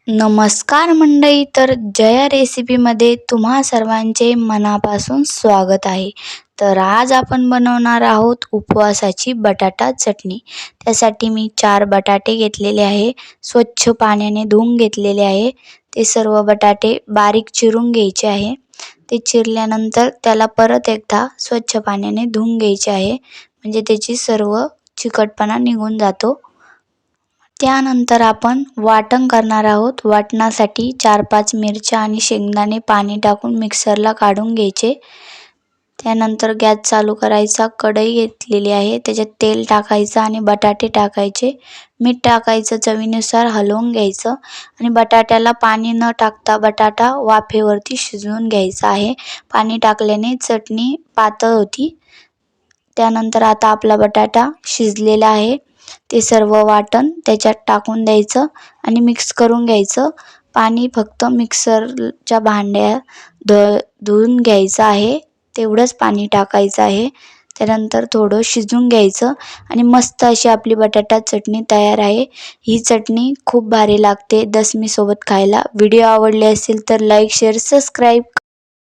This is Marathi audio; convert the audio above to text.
नमस्कार मंडळी, तर जया रेसिपीमध्ये तुम्हा सर्वांचे मनापासून स्वागत आहे। तर आज आपण बनवणार आहोत उपवासाची बटाटा चटणी। त्यासाठी मी 4 बटाटे घेतलेले आहे, स्वच्छ पाण्याने धुवून घेतलेले आहे। ते सर्व बटाटे बारीक चिरून घ्यायचे आहे। ते चिरल्यानंतर त्याला परत एकदा स्वच्छ पाण्याने धुवून घ्यायचे आहे, म्हणजे त्याची सर्व चिकटपणा निघून जातो। त्यानंतर आपण वाटण करणार आहोत। वाटणासाठी 4-5 मिरच्या आणि शेंगदाणे पाणी टाकून मिक्सरला काढून घ्यायचे। त्यानंतर गॅस चालू करायचा, कढई घेतलेली आहे, त्याच्यात तेल टाकायचं आणि बटाटे टाकायचे, मीठ टाकायचं चवीनुसार, हलवून घ्यायचं आणि बटाट्याला पाणी न टाकता बटाटा वाफेवरती शिजवून घ्यायचा आहे। पाणी टाकल्याने चटणी पातळ होती। त्यानंतर आता आपला बटाटा शिजलेला आहे, ते सर्व वाटण त्याच्यात टाकून द्यायचं आणि मिक्स करून घ्यायचं। पाणी फक्त मिक्सरच्या भांड्यात धुवून घ्यायचं आहे, तेवढंच पाणी टाकायचं आहे। त्यानंतर थोडं शिजून घ्यायचं आणि मस्त अशी आपली बटाटा चटणी तयार आहे। ही चटणी खूप भारी लागते दसमी सोबत खायला। व्हिडिओ आवडले असेल तर लाईक, शेअर, सबस्क्राईब